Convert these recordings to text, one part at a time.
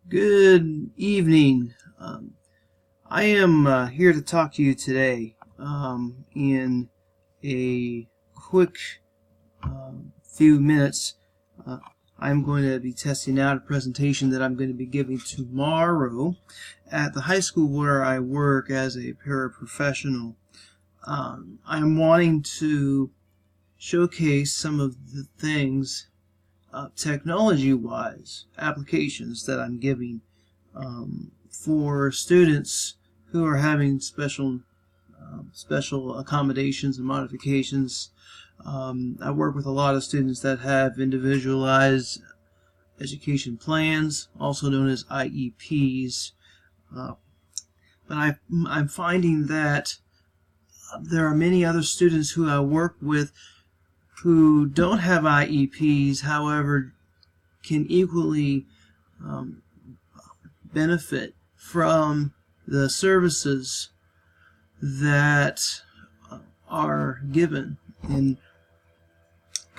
Good evening. I am here to talk to you today in a quick few minutes. I'm going to be testing out a presentation that I'm going to be giving tomorrow at the high school where I work as a paraprofessional. I'm wanting to showcase some of the things technology-wise applications that I'm giving for students who are having special accommodations and modifications. I work with a lot of students that have individualized education plans, also known as IEPs. But I'm finding that there are many other students who I work with who don't have IEPs, however, can equally benefit from the services that are given. And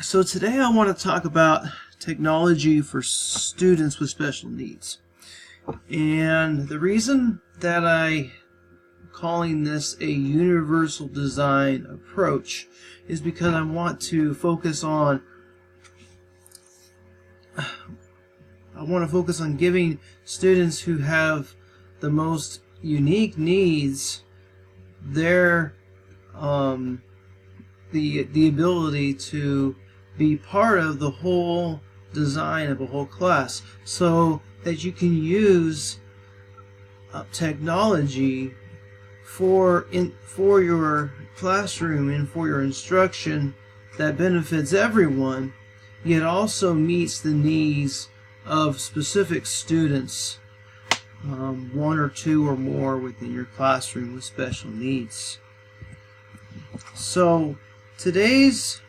so today I want to talk about technology for students with special needs. And the reason that I'm calling this a universal design approach is because I want to focus on giving students who have the most unique needs their the ability to be part of the whole design of a whole class, so that you can use technology for your classroom and for your instruction that benefits everyone, yet also meets the needs of specific students, one or two or more within your classroom with special needs. So today's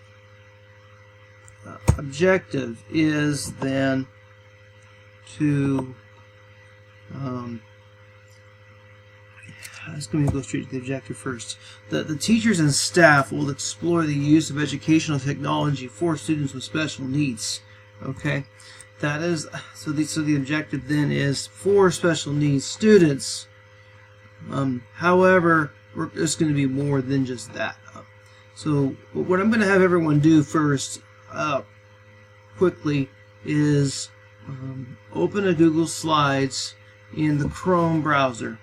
objective is then to I'm going to go straight to the objective first. The teachers and staff will explore the use of educational technology for students with special needs. Okay, that is so the objective then is for special needs students. However, there's going to be more than just that. So what I'm going to have everyone do first, quickly, is open a Google Slides in the Chrome browser.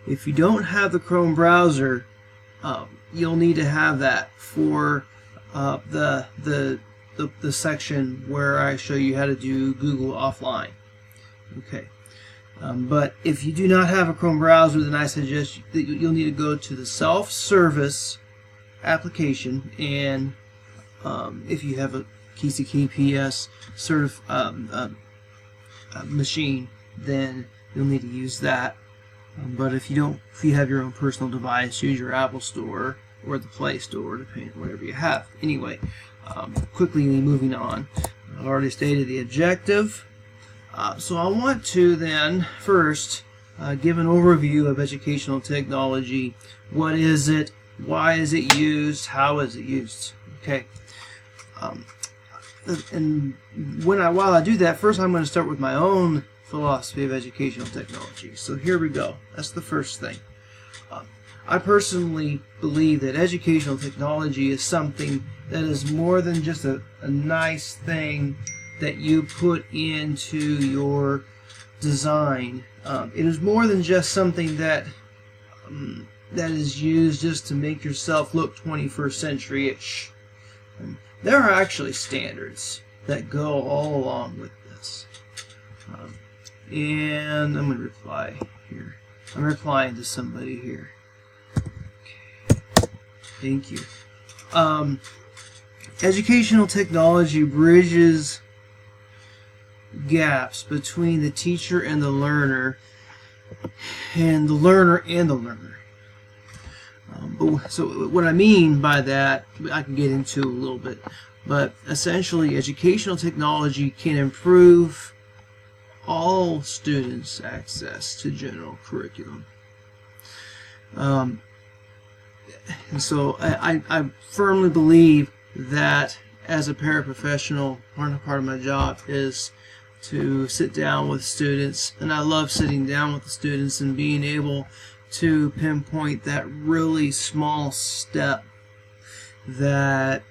If you don't have the Chrome browser, you'll need to have that for the section where I show you how to do Google offline. Okay, but if you do not have a Chrome browser, then I suggest that you'll need to go to the self-service application, and if you have a KCKPS machine, then you'll need to use that. But if you have your own personal device, use your Apple Store or the Play Store, depending on whatever you have. Anyway, quickly moving on. I've already stated the objective. So I want to then first give an overview of educational technology. What is it? Why is it used? How is it used? Okay. And while I do that, first I'm going to start with my own philosophy of educational technology. So here we go. That's the first thing. I personally believe that educational technology is something that is more than just a nice thing that you put into your design. It is more than just something that is used just to make yourself look 21st century-ish. There are actually standards that go all along with this. And I'm going to reply here. I'm replying to somebody here. Okay. Thank you. Educational technology bridges gaps between the teacher and the learner, and the learner and the learner. So what I mean by that, I can get into a little bit, but essentially educational technology can improve all students' access to general curriculum. And so I firmly believe that as a paraprofessional, part of my job is to sit down with students, and I love sitting down with the students and being able to pinpoint that really small step that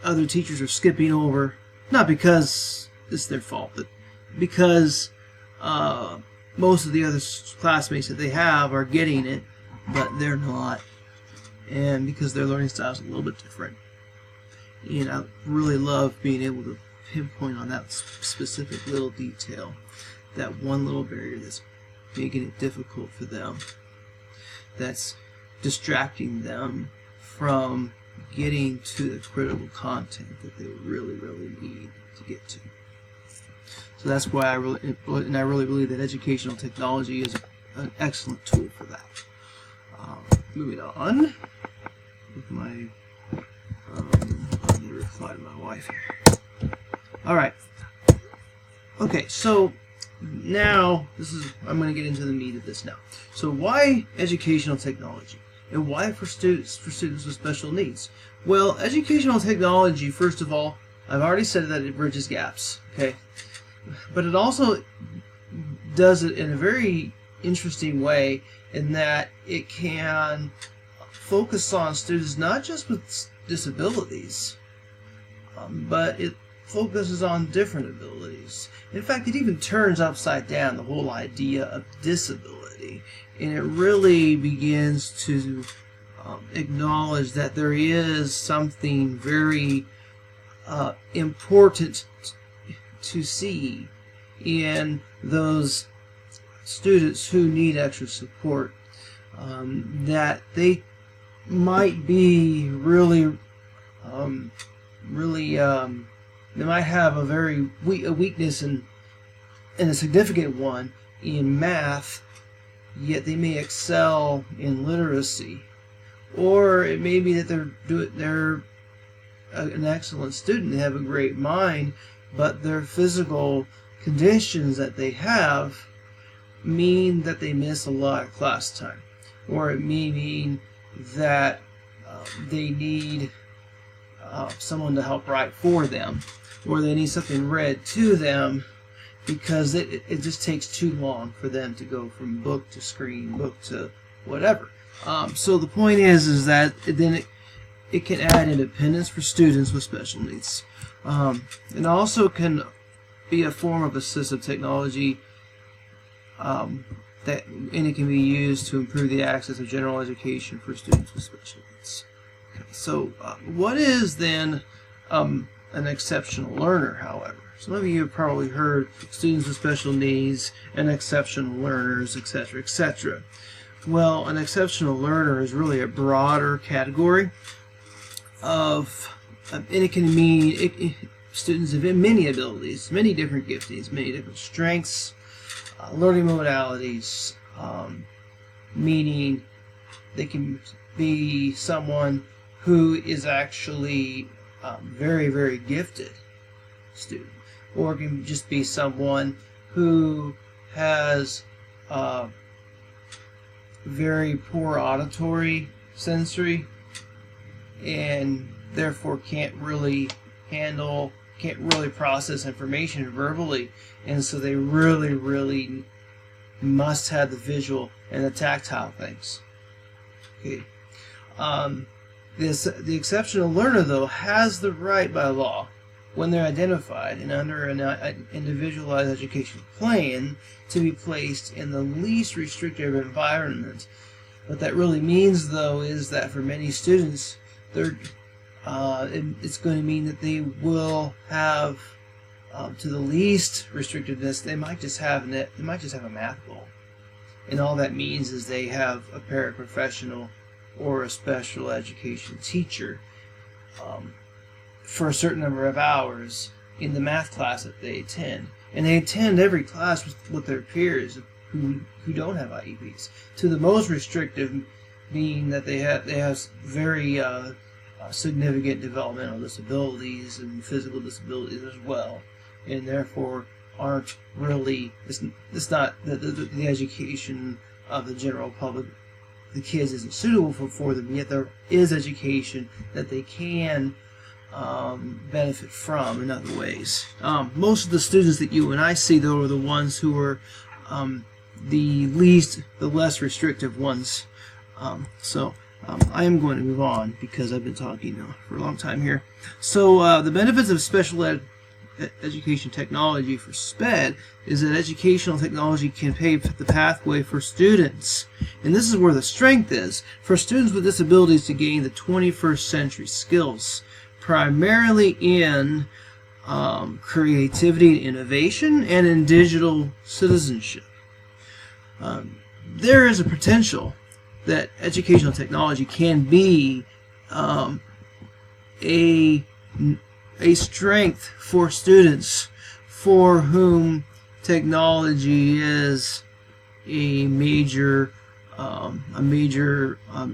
other teachers are skipping over, not because it's their fault, but because most of the other classmates that they have are getting it, but they're not, and because their learning style is a little bit different. And I really love being able to pinpoint on that specific little detail, that one little barrier that's making it difficult for them, that's distracting them from getting to the critical content that they really, really need to get to. So that's why I really believe that educational technology is an excellent tool for that. Moving on with my let me reply to my wife here. All right. Okay, so now I'm going to get into the meat of this now. So why educational technology, and why for students with special needs? Well, educational technology, first of all, I've already said that it bridges gaps. Okay, but it also does it in a very interesting way, in that it can focus on students not just with disabilities, but it focuses on different abilities. In fact, it even turns upside down the whole idea of disability, and it really begins to acknowledge that there is something very important to see in those students who need extra support, that they might be really they might have a weakness and a significant one in math, yet they may excel in literacy. Or it may be that they're an excellent student, they have a great mind, but their physical conditions that they have mean that they miss a lot of class time. Or it may mean that they need someone to help write for them, or they need something read to them, because it just takes too long for them to go from book to screen, book to whatever. So the point is that then it can add independence for students with special needs. It also can be a form of assistive technology, and it can be used to improve the access of general education for students with special needs. Okay, so what is then an exceptional learner, however? Some of you have probably heard students with special needs and exceptional learners, etc., etc. Well, an exceptional learner is really a broader category of, and it can mean students of many abilities, many different giftings, many different strengths, learning modalities, meaning they can be someone who is actually very, very gifted student, or it can just be someone who has very poor auditory sensory and therefore can't really process information verbally, and so they really must have the visual and the tactile things. Okay. The exceptional learner, though, has the right by law, when they're identified and under an individualized education plan, to be placed in the least restrictive environment. What that really means, though, is that for many students, it's going to mean that they will have, to the least restrictiveness, they might just have a math goal, and all that means is they have a paraprofessional or a special education teacher for a certain number of hours in the math class that they attend. And they attend every class with their peers who don't have IEPs. To the most restrictive being that they have very significant developmental disabilities and physical disabilities as well, and therefore aren't really, it's not the education of the general public, the kids isn't suitable for them, yet there is education that they can benefit from in other ways. Most of the students that you and I see, though, are the ones who are the less restrictive ones. I am going to move on because I've been talking for a long time here. So the benefits of special education technology for SPED is that educational technology can pave the pathway for students. And this is where the strength is, for students with disabilities to gain the 21st century skills, primarily in creativity and innovation and in digital citizenship. There is a potential that educational technology can be a strength for students for whom technology is a major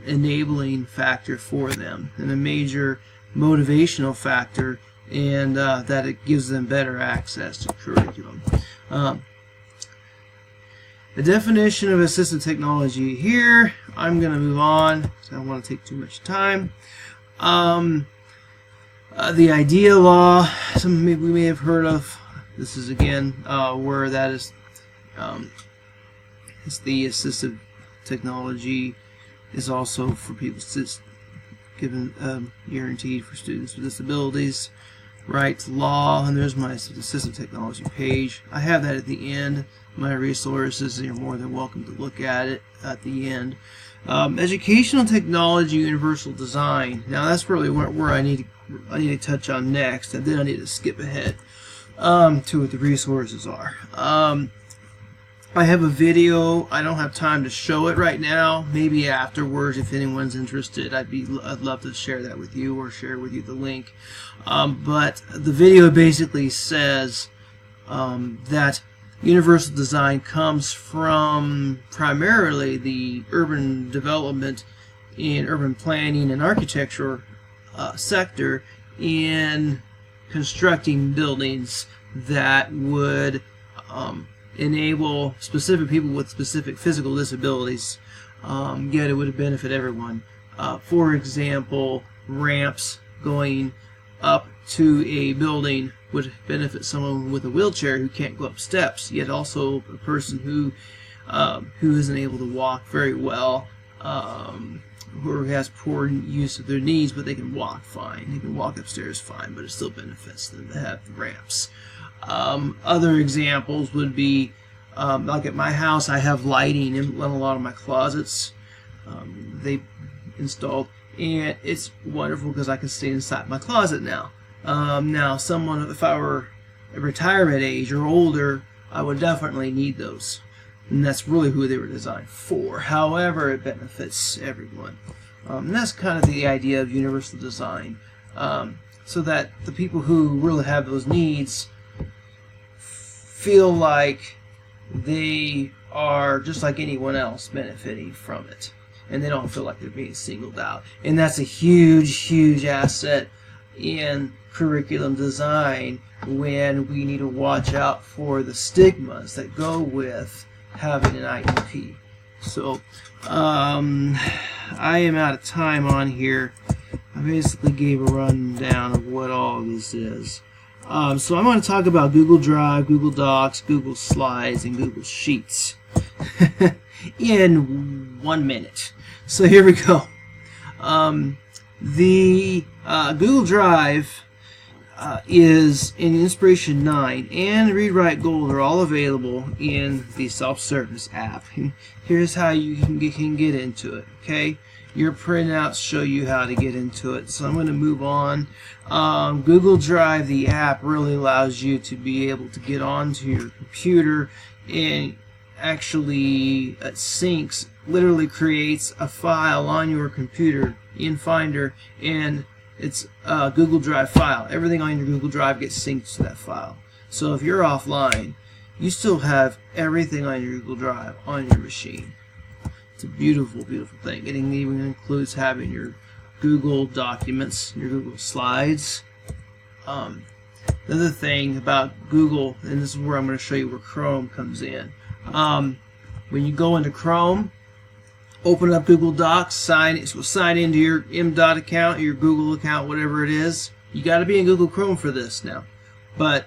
enabling factor for them and a major motivational factor, and that it gives them better access to curriculum. The definition of assistive technology here, I'm going to move on because I don't want to take too much time. The IDEA law, some we may have heard of. This is again where that is. It's the assistive technology is also for people given guaranteed for students with disabilities. Rights law, and there's my assistive technology page. I have that at the end. My resources, you're more than welcome to look at it at the end. Educational technology, universal design. Now that's really where I need to touch on next, and then I need to skip ahead to what the resources are. I have a video. I don't have time to show it right now. Maybe afterwards, if anyone's interested, I'd love to share that with you or share with you the link. But the video basically says that universal design comes from primarily the urban development in urban planning and architecture sector in constructing buildings that would enable specific people with specific physical disabilities, yet it would benefit everyone. For example, ramps going up to a building would benefit someone with a wheelchair who can't go up steps, yet also a person who isn't able to walk very well, who has poor use of their knees, but they can walk fine. They can walk upstairs fine, but it still benefits them to have the ramps. Other examples would be, like at my house, I have lighting in a lot of my closets. They installed, and it's wonderful because I can stay inside my closet now. Now, if I were at retirement age or older, I would definitely need those. And that's really who they were designed for. However, it benefits everyone. And that's kind of the idea of universal design. So that the people who really have those needs feel like they are just like anyone else benefiting from it. And they don't feel like they're being singled out. And that's a huge, huge asset in curriculum design when we need to watch out for the stigmas that go with having an IEP. So I am out of time on here. I basically gave a rundown of what all of this is. So I'm going to talk about Google Drive, Google Docs, Google Slides, and Google Sheets in 1 minute. So here we go. The Google Drive is in Inspiration 9 and Read-Write Gold are all available in the self-service app. And here's how you can get into it. Okay, your printouts show you how to get into it. So I'm going to move on. Google Drive, the app, really allows you to be able to get onto your computer and actually it syncs, literally creates a file on your computer in Finder, and it's a Google Drive file. Everything on your Google Drive gets synced to that file. So if you're offline, you still have everything on your Google Drive on your machine. It's a beautiful, beautiful thing. It even includes having your Google Documents, your Google Slides. Another thing about Google, and this is where I'm going to show you where Chrome comes in. When you go into Chrome, open up Google Docs, sign into your M.Dot account, your Google account, whatever it is, You got to be in Google Chrome for this now. But